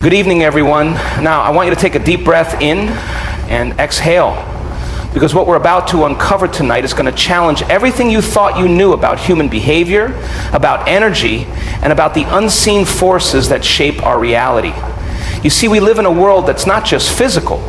Good evening, everyone. Now, I want you to take a deep breath in and exhale, because what we're about to uncover tonight is going to challenge everything you thought you knew about human behavior, about energy, and about the unseen forces that shape our reality. You see, we live in a world that's not just physical.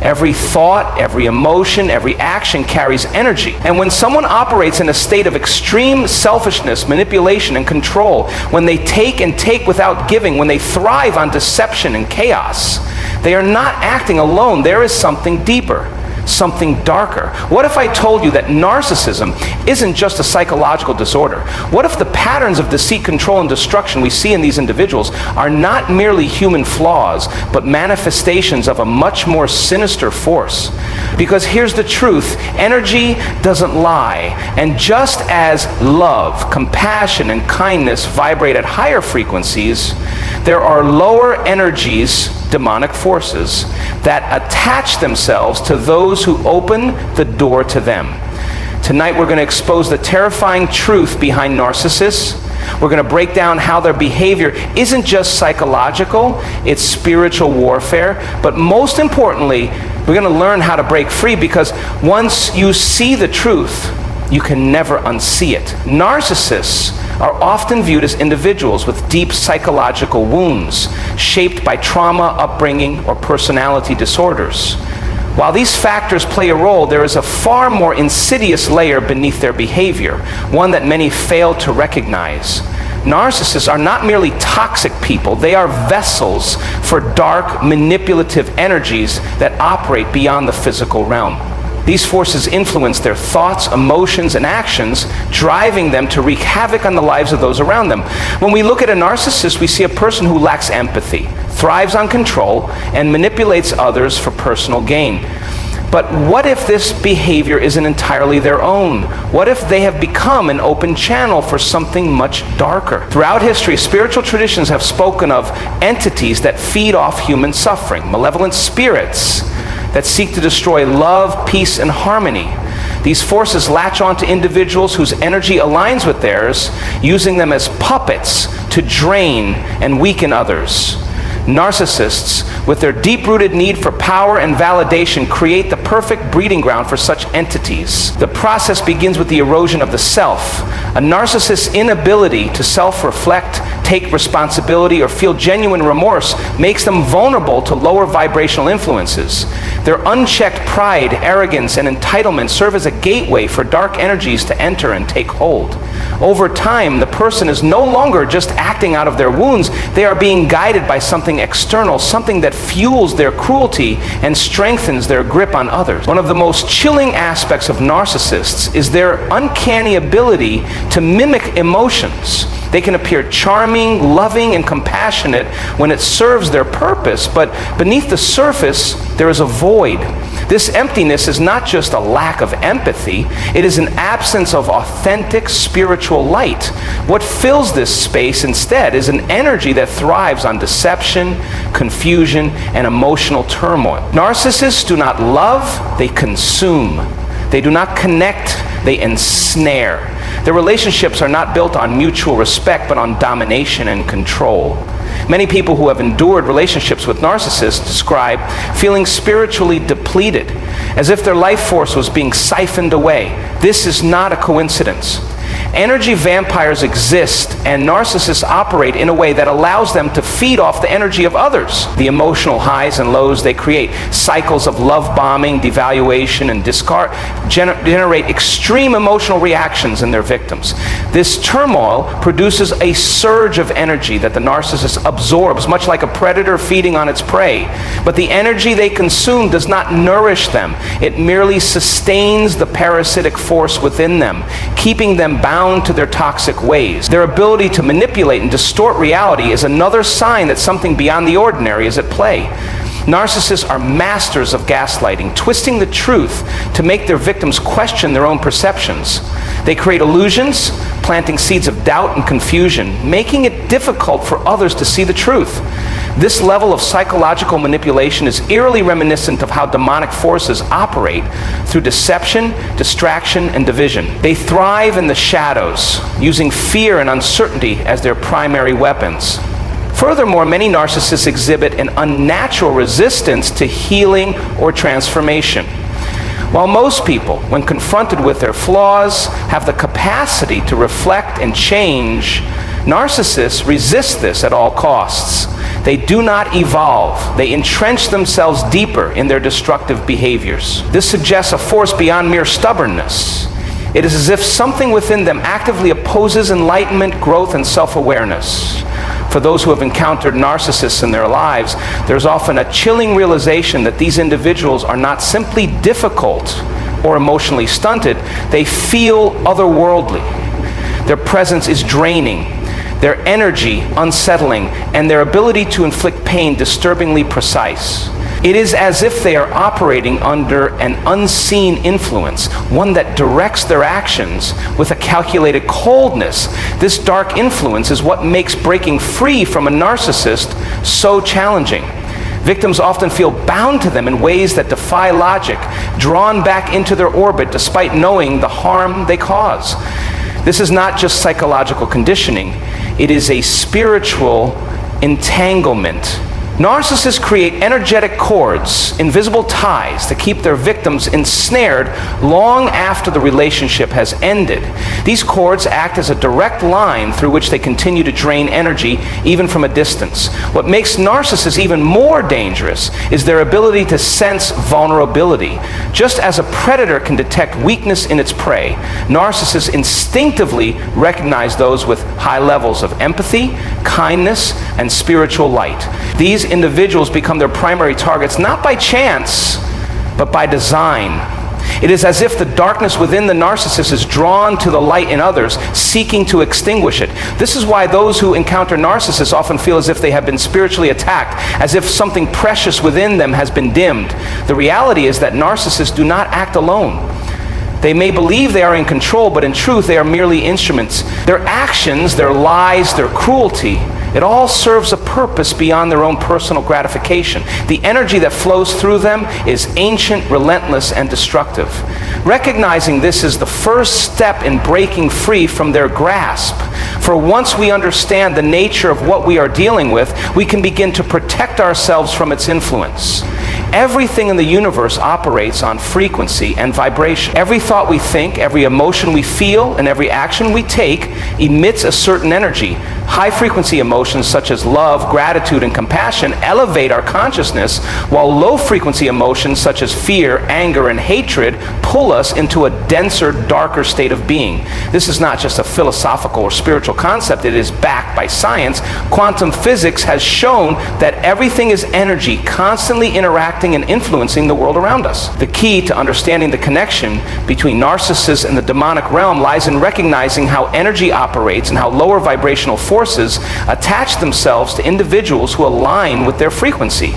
Every thought, every emotion, every action carries energy. And when someone operates in a state of extreme selfishness, manipulation, and control, when they take and take without giving, when they thrive on deception and chaos, they are not acting alone. There is something deeper, something darker. What if I told you that narcissism isn't just a psychological disorder? What if the patterns of deceit, control, and destruction we see in these individuals are not merely human flaws, but manifestations of a much more sinister force? Because here's the truth: energy doesn't lie. And just as love, compassion, and kindness vibrate at higher frequencies, there are lower energies, demonic forces, that attach themselves to those who open the door to them. Tonight we're going to expose the terrifying truth behind narcissists. We're going to break down how their behavior isn't just psychological, it's spiritual warfare. But most importantly, we're going to learn how to break free, because once you see the truth, you can never unsee it. Narcissists are often viewed as individuals with deep psychological wounds, shaped by trauma, upbringing, or personality disorders. While these factors play a role, there is a far more insidious layer beneath their behavior, one that many fail to recognize. Narcissists are not merely toxic people, they are vessels for dark, manipulative energies that operate beyond the physical realm. These forces influence their thoughts, emotions, and actions, driving them to wreak havoc on the lives of those around them. When we look at a narcissist, we see a person who lacks empathy, thrives on control, and manipulates others for personal gain. But what if this behavior isn't entirely their own? What if they have become an open channel for something much darker? Throughout history, spiritual traditions have spoken of entities that feed off human suffering, malevolent spirits that seek to destroy love, peace, and harmony. These forces latch onto individuals whose energy aligns with theirs, using them as puppets to drain and weaken others. Narcissists, with their deep-rooted need for power and validation, create the perfect breeding ground for such entities. The process begins with the erosion of the self. A narcissist's inability to self-reflect, take responsibility, or feel genuine remorse makes them vulnerable to lower vibrational influences. Their unchecked pride, arrogance, and entitlement serve as a gateway for dark energies to enter and take hold. Over time, the person is no longer just acting out of their wounds. They are being guided by something external, something that fuels their cruelty and strengthens their grip on others. One of the most chilling aspects of narcissists is their uncanny ability to mimic emotions. They can appear charming, loving, and compassionate when it serves their purpose, but beneath the surface, there is a void. This emptiness is not just a lack of empathy, it is an absence of authentic spiritual light. What fills this space instead is an energy that thrives on deception, confusion, and emotional turmoil. Narcissists do not love, they consume. They do not connect, they ensnare. Their relationships are not built on mutual respect, but on domination and control. Many people who have endured relationships with narcissists describe feeling spiritually depleted, as if their life force was being siphoned away. This is not a coincidence. Energy vampires exist, and narcissists operate in a way that allows them to feed off the energy of others. The emotional highs and lows they create, cycles of love bombing, devaluation, and discard, generate extreme emotional reactions in their victims. This turmoil produces a surge of energy that the narcissist absorbs, much like a predator feeding on its prey. But the energy they consume does not nourish them. It merely sustains the parasitic force within them, keeping them bound to their toxic ways. Their ability to manipulate and distort reality is another sign that something beyond the ordinary is at play. Narcissists are masters of gaslighting, twisting the truth to make their victims question their own perceptions. They create illusions, planting seeds of doubt and confusion, making it difficult for others to see the truth. This level of psychological manipulation is eerily reminiscent of how demonic forces operate through deception, distraction, and division. They thrive in the shadows, using fear and uncertainty as their primary weapons. Furthermore, many narcissists exhibit an unnatural resistance to healing or transformation. While most people, when confronted with their flaws, have the capacity to reflect and change, narcissists resist this at all costs. They do not evolve. They entrench themselves deeper in their destructive behaviors. This suggests a force beyond mere stubbornness. It is as if something within them actively opposes enlightenment, growth, and self-awareness. For those who have encountered narcissists in their lives, there's often a chilling realization that these individuals are not simply difficult or emotionally stunted, they feel otherworldly. Their presence is draining, their energy unsettling, and their ability to inflict pain disturbingly precise. It is as if they are operating under an unseen influence, one that directs their actions with a calculated coldness. This dark influence is what makes breaking free from a narcissist so challenging. Victims often feel bound to them in ways that defy logic, drawn back into their orbit despite knowing the harm they cause. This is not just psychological conditioning, it is a spiritual entanglement. Narcissists create energetic cords, invisible ties, to keep their victims ensnared long after the relationship has ended. These cords act as a direct line through which they continue to drain energy, even from a distance. What makes narcissists even more dangerous is their ability to sense vulnerability. Just as a predator can detect weakness in its prey, narcissists instinctively recognize those with high levels of empathy, kindness, and spiritual light. These individuals become their primary targets not by chance, but by design. It is as if the darkness within the narcissist is drawn to the light in others, seeking to extinguish it. This is why those who encounter narcissists often feel as if they have been spiritually attacked, as if something precious within them has been dimmed. The reality is that narcissists do not act alone. They may believe they are in control, but in truth they are merely instruments. Their actions, their lies, their cruelty, it all serves a purpose beyond their own personal gratification. The energy that flows through them is ancient, relentless, and destructive. Recognizing this is the first step in breaking free from their grasp. For once we understand the nature of what we are dealing with, we can begin to protect ourselves from its influence. Everything in the universe operates on frequency and vibration. Every thought we think, every emotion we feel, and every action we take emits a certain energy. High-frequency emotions such as love, gratitude, and compassion elevate our consciousness, while low-frequency emotions such as fear, anger, and hatred pull us into a denser, darker state of being. This is not just a philosophical or spiritual concept, it is backed by science. Quantum physics has shown that everything is energy, constantly interacting and influencing the world around us. The key to understanding the connection between narcissists and the demonic realm lies in recognizing how energy operates and how lower vibrational forces attach themselves to individuals who align with their frequency.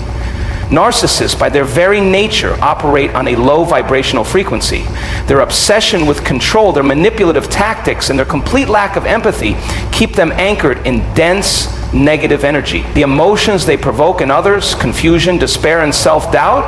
Narcissists, by their very nature, operate on a low vibrational frequency. Their obsession with control, their manipulative tactics, and their complete lack of empathy keep them anchored in dense, negative energy. The emotions they provoke in others, confusion, despair, and self-doubt,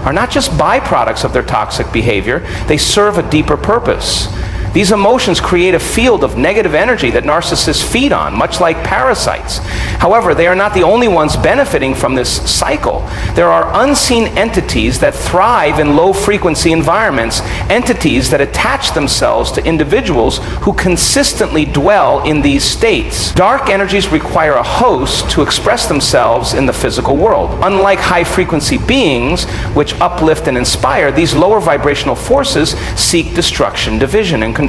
are not just byproducts of their toxic behavior, they serve a deeper purpose. These emotions create a field of negative energy that narcissists feed on, much like parasites. However, they are not the only ones benefiting from this cycle. There are unseen entities that thrive in low-frequency environments, entities that attach themselves to individuals who consistently dwell in these states. Dark energies require a host to express themselves in the physical world. Unlike high-frequency beings, which uplift and inspire, these lower vibrational forces seek destruction, division, and control.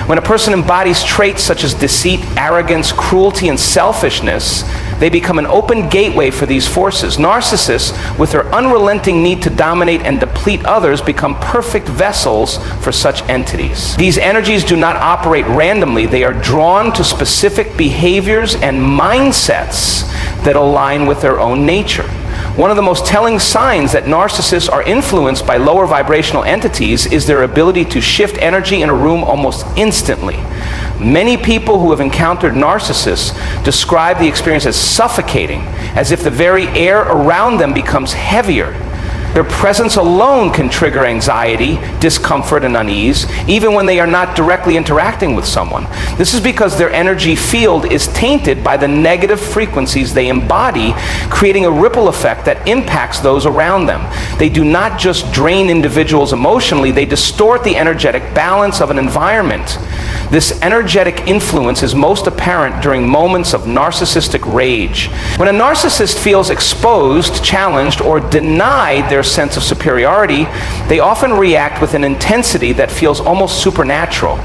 When a person embodies traits such as deceit, arrogance, cruelty, and selfishness, they become an open gateway for these forces. Narcissists, with their unrelenting need to dominate and deplete others, become perfect vessels for such entities. These energies do not operate randomly. They are drawn to specific behaviors and mindsets that align with their own nature. One of the most telling signs that narcissists are influenced by lower vibrational entities is their ability to shift energy in a room almost instantly. Many people who have encountered narcissists describe the experience as suffocating, as if the very air around them becomes heavier. Their presence alone can trigger anxiety, discomfort, and unease, even when they are not directly interacting with someone. This is because their energy field is tainted by the negative frequencies they embody, creating a ripple effect that impacts those around them. They do not just drain individuals emotionally, they distort the energetic balance of an environment. This energetic influence is most apparent during moments of narcissistic rage. When a narcissist feels exposed, challenged, or denied their sense of superiority, they often react with an intensity that feels almost supernatural.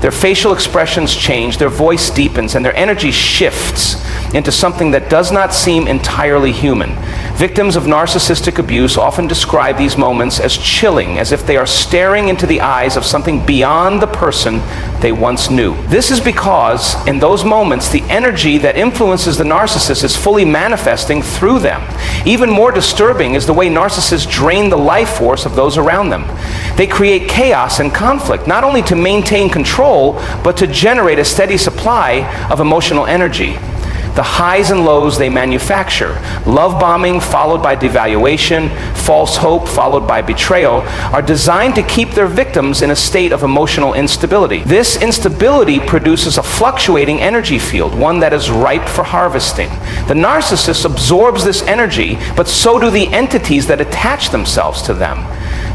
Their facial expressions change, their voice deepens, and their energy shifts into something that does not seem entirely human. Victims of narcissistic abuse often describe these moments as chilling, as if they are staring into the eyes of something beyond the person they once knew. This is because in those moments, the energy that influences the narcissist is fully manifesting through them. Even more disturbing is the way narcissists drain the life force of those around them. They create chaos and conflict, not only to maintain control, but to generate a steady supply of emotional energy. The highs and lows they manufacture, love bombing followed by devaluation, false hope followed by betrayal, are designed to keep their victims in a state of emotional instability. This instability produces a fluctuating energy field, one that is ripe for harvesting. The narcissist absorbs this energy, but so do the entities that attach themselves to them.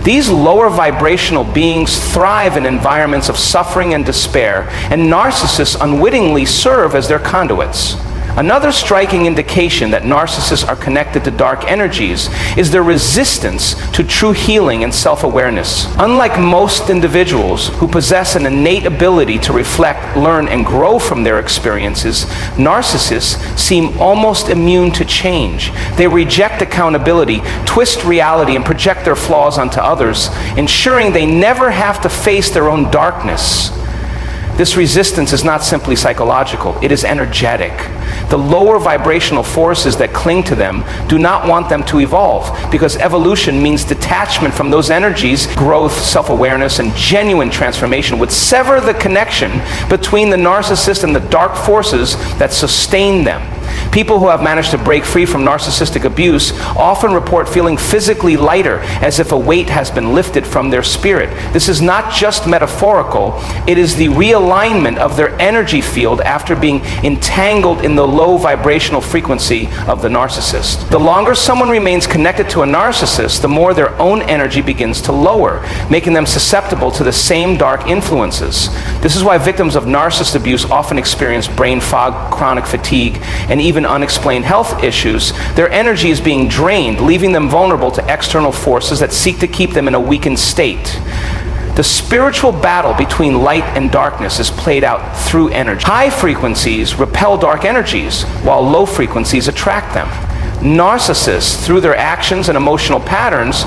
These lower vibrational beings thrive in environments of suffering and despair, and narcissists unwittingly serve as their conduits. Another striking indication that narcissists are connected to dark energies is their resistance to true healing and self-awareness. Unlike most individuals who possess an innate ability to reflect, learn, and grow from their experiences, narcissists seem almost immune to change. They reject accountability, twist reality, and project their flaws onto others, ensuring they never have to face their own darkness. This resistance is not simply psychological, it is energetic. The lower vibrational forces that cling to them do not want them to evolve, because evolution means detachment from those energies. Growth, self-awareness, and genuine transformation would sever the connection between the narcissist and the dark forces that sustain them. People who have managed to break free from narcissistic abuse often report feeling physically lighter, as if a weight has been lifted from their spirit. This is not just metaphorical, it is the realignment of their energy field after being entangled in the low vibrational frequency of the narcissist. The longer someone remains connected to a narcissist, the more their own energy begins to lower, making them susceptible to the same dark influences. This is why victims of narcissist abuse often experience brain fog, chronic fatigue, and even unexplained health issues. Their energy is being drained, leaving them vulnerable to external forces that seek to keep them in a weakened state. The spiritual battle between light and darkness is played out through energy. High frequencies repel dark energies, while low frequencies attract them. Narcissists, through their actions and emotional patterns,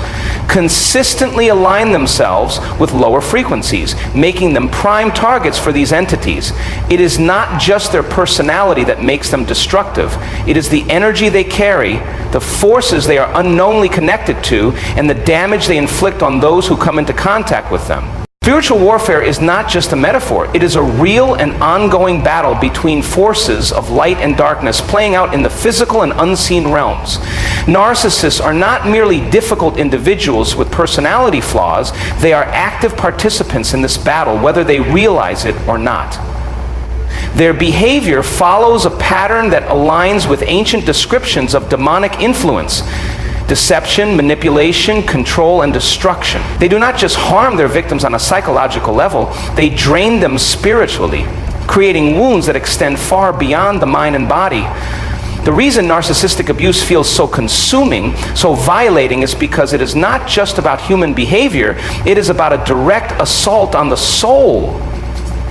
consistently align themselves with lower frequencies, making them prime targets for these entities. It is not just their personality that makes them destructive. It is the energy they carry, the forces they are unknowingly connected to, and the damage they inflict on those who come into contact with them. Spiritual warfare is not just a metaphor. It is a real and ongoing battle between forces of light and darkness playing out in the physical and unseen realms. Narcissists are not merely difficult individuals with personality flaws. They are active participants in this battle, whether they realize it or not. Their behavior follows a pattern that aligns with ancient descriptions of demonic influence: deception, manipulation, control, and destruction. They do not just harm their victims on a psychological level, they drain them spiritually, creating wounds that extend far beyond the mind and body. The reason narcissistic abuse feels so consuming, so violating, is because it is not just about human behavior, it is about a direct assault on the soul.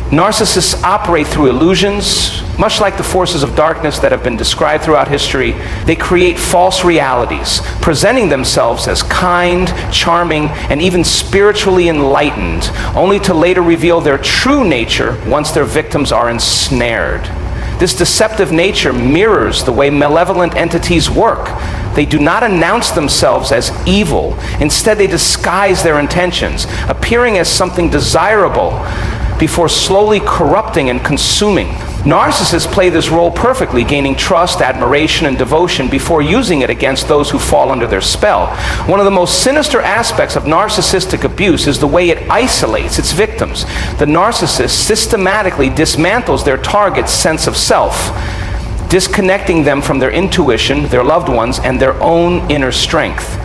Narcissists operate through illusions, much like the forces of darkness that have been described throughout history. They create false realities, presenting themselves as kind, charming, and even spiritually enlightened, only to later reveal their true nature once their victims are ensnared. This deceptive nature mirrors the way malevolent entities work. They do not announce themselves as evil. Instead, they disguise their intentions, appearing as something desirable before slowly corrupting and consuming. Narcissists play this role perfectly, gaining trust, admiration, and devotion before using it against those who fall under their spell. One of the most sinister aspects of narcissistic abuse is the way it isolates its victims. The narcissist systematically dismantles their target's sense of self, disconnecting them from their intuition, their loved ones, and their own inner strength.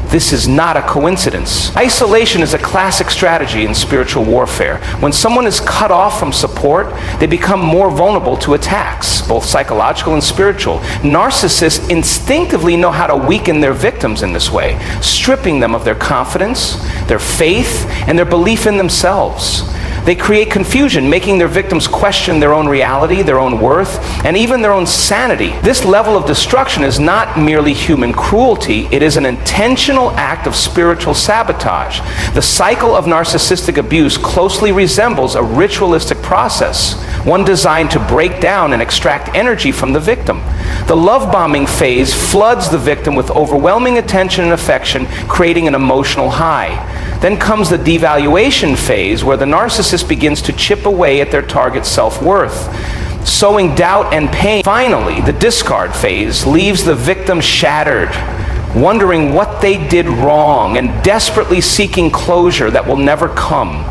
This is not a coincidence. Isolation is a classic strategy in spiritual warfare. When someone is cut off from support, they become more vulnerable to attacks, both psychological and spiritual. Narcissists instinctively know how to weaken their victims in this way, stripping them of their confidence, their faith, and their belief in themselves. They create confusion, making their victims question their own reality, their own worth, and even their own sanity. This level of destruction is not merely human cruelty, it is an intentional act of spiritual sabotage. The cycle of narcissistic abuse closely resembles a ritualistic process, one designed to break down and extract energy from the victim. The love bombing phase floods the victim with overwhelming attention and affection, creating an emotional high. Then comes the devaluation phase, where the narcissist begins to chip away at their target's self-worth, sowing doubt and pain. Finally, the discard phase leaves the victim shattered, wondering what they did wrong and desperately seeking closure that will never come.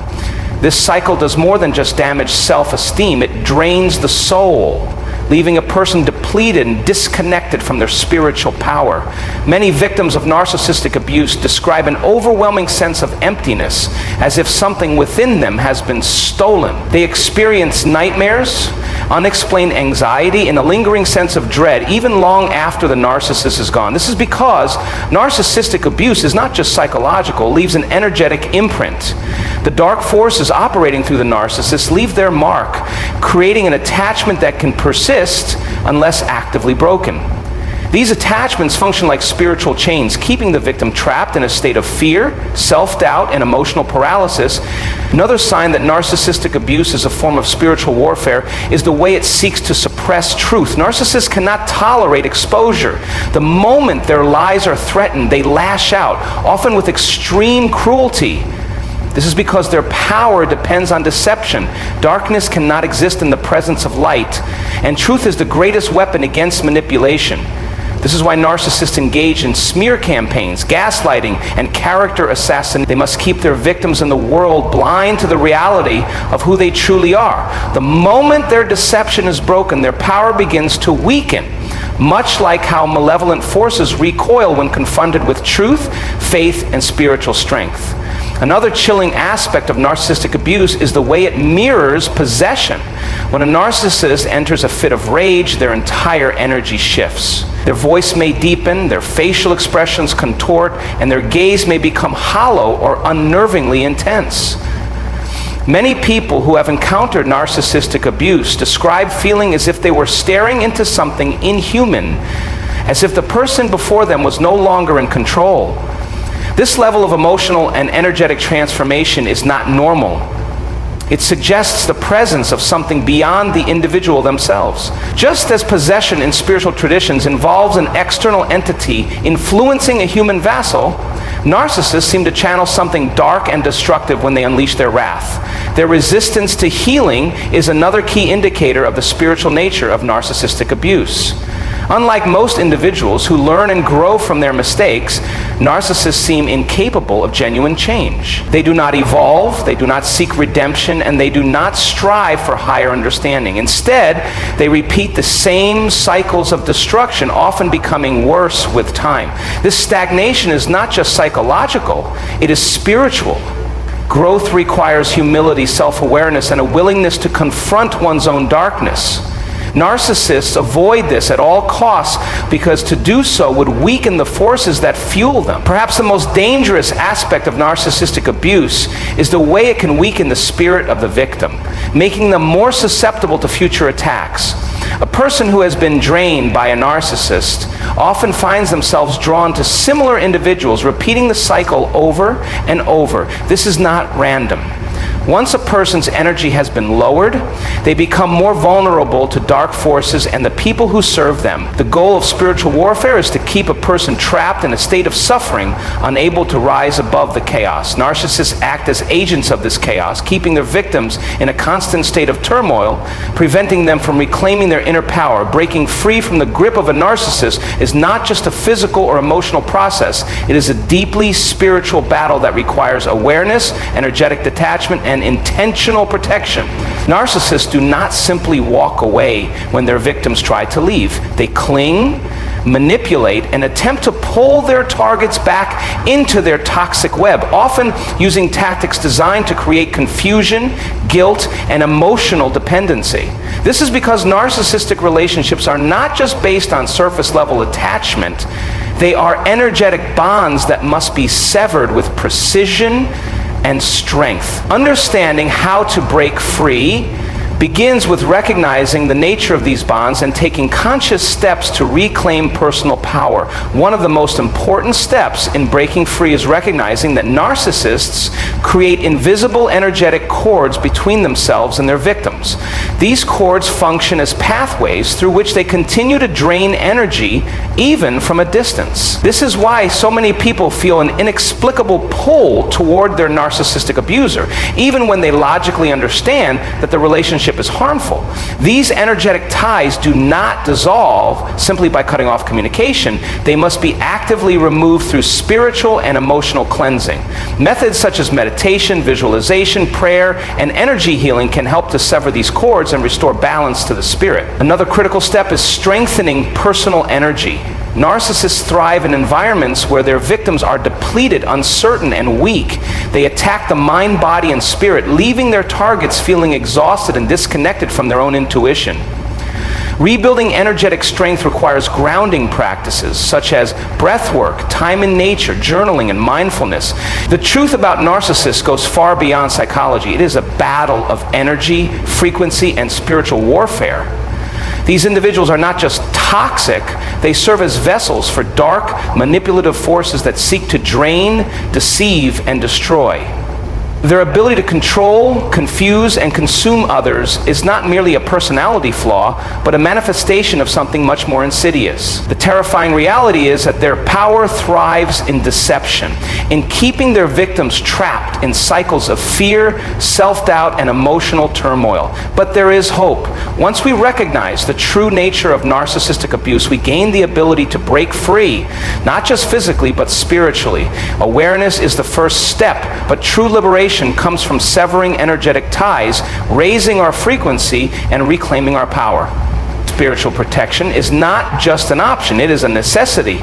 This cycle does more than just damage self-esteem, it drains the soul, leaving a person depleted and disconnected from their spiritual power. Many victims of narcissistic abuse describe an overwhelming sense of emptiness, as if something within them has been stolen. They experience nightmares, unexplained anxiety, and a lingering sense of dread, even long after the narcissist is gone. This is because narcissistic abuse is not just psychological, it leaves an energetic imprint. The dark forces operating through the narcissist leave their mark, creating an attachment that can persist unless actively broken. These attachments function like spiritual chains, keeping the victim trapped in a state of fear, self-doubt, and emotional paralysis. Another sign that narcissistic abuse is a form of spiritual warfare is the way it seeks to suppress truth. Narcissists cannot tolerate exposure. The moment their lies are threatened, they lash out, often with extreme cruelty. This is because their power depends on deception. Darkness cannot exist in the presence of light, and truth is the greatest weapon against manipulation. This is why narcissists engage in smear campaigns, gaslighting, and character assassination. They must keep their victims in the world blind to the reality of who they truly are. The moment their deception is broken, their power begins to weaken, much like how malevolent forces recoil when confronted with truth, faith, and spiritual strength. Another chilling aspect of narcissistic abuse is the way it mirrors possession. When a narcissist enters a fit of rage, their entire energy shifts. Their voice may deepen, their facial expressions contort, and their gaze may become hollow or unnervingly intense. Many people who have encountered narcissistic abuse describe feeling as if they were staring into something inhuman, as if the person before them was no longer in control. This level of emotional and energetic transformation is not normal. It suggests the presence of something beyond the individual themselves. Just as possession in spiritual traditions involves an external entity influencing a human vassal, narcissists seem to channel something dark and destructive when they unleash their wrath. Their resistance to healing is another key indicator of the spiritual nature of narcissistic abuse. Unlike most individuals who learn and grow from their mistakes, narcissists seem incapable of genuine change. They do not evolve, they do not seek redemption, and they do not strive for higher understanding. Instead, they repeat the same cycles of destruction, often becoming worse with time. This stagnation is not just psychological, it is spiritual. Growth requires humility, self-awareness, and a willingness to confront one's own darkness. Narcissists avoid this at all costs because to do so would weaken the forces that fuel them. Perhaps the most dangerous aspect of narcissistic abuse is the way it can weaken the spirit of the victim, making them more susceptible to future attacks. A person who has been drained by a narcissist often finds themselves drawn to similar individuals, repeating the cycle over and over. This is not random. Once a person's energy has been lowered, they become more vulnerable to dark forces and the people who serve them. The goal of spiritual warfare is to keep a person trapped in a state of suffering, unable to rise above the chaos. Narcissists act as agents of this chaos, keeping their victims in a constant state of turmoil, preventing them from reclaiming their inner power. Breaking free from the grip of a narcissist is not just a physical or emotional process. It is a deeply spiritual battle that requires awareness, energetic detachment, and intentional protection. Narcissists do not simply walk away when their victims try to leave. They cling, manipulate, and attempt to pull their targets back into their toxic web, often using tactics designed to create confusion, guilt, and emotional dependency. This is because narcissistic relationships are not just based on surface-level attachment. They are energetic bonds that must be severed with precision and strength. Understanding how to break free begins with recognizing the nature of these bonds and taking conscious steps to reclaim personal power. One of the most important steps in breaking free is recognizing that narcissists create invisible energetic cords between themselves and their victims. These cords function as pathways through which they continue to drain energy even from a distance. This is why so many people feel an inexplicable pull toward their narcissistic abuser, even when they logically understand that the relationship is harmful. These energetic ties do not dissolve simply by cutting off communication. They must be actively removed through spiritual and emotional cleansing. Methods such as meditation, visualization, prayer, and energy healing can help to sever these cords and restore balance to the spirit. Another critical step is strengthening personal energy. Narcissists thrive in environments where their victims are depleted, uncertain, and weak. They attack the mind, body, and spirit, leaving their targets feeling exhausted and disconnected from their own intuition. Rebuilding energetic strength requires grounding practices such as breath work, time in nature, journaling, and mindfulness. The truth about narcissists goes far beyond psychology. It is a battle of energy, frequency, and spiritual warfare. These individuals are not just toxic, they serve as vessels for dark, manipulative forces that seek to drain, deceive, and destroy. Their ability to control, confuse, and consume others is not merely a personality flaw, but a manifestation of something much more insidious. The terrifying reality is that their power thrives in deception, in keeping their victims trapped in cycles of fear, self-doubt, and emotional turmoil. But there is hope. Once we recognize the true nature of narcissistic abuse, we gain the ability to break free, not just physically, but spiritually. Awareness is the first step, but true liberation comes from severing energetic ties, raising our frequency, and reclaiming our power. Spiritual protection is not just an option, it is a necessity.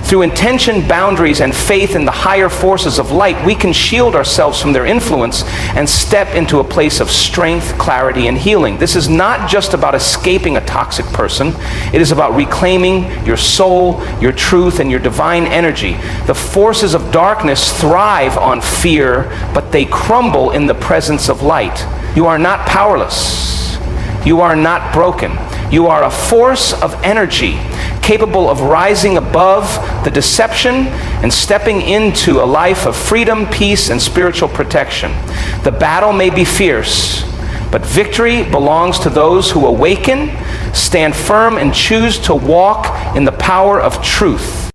Through intention, boundaries, and faith in the higher forces of light, we can shield ourselves from their influence and step into a place of strength, clarity, and healing. This is not just about escaping a toxic person. It is about reclaiming your soul, your truth, and your divine energy. The forces of darkness thrive on fear, but they crumble in the presence of light. You are not powerless. You are not broken. You are a force of energy capable of rising above the deception and stepping into a life of freedom, peace, and spiritual protection. The battle may be fierce, but victory belongs to those who awaken, stand firm, and choose to walk in the power of truth.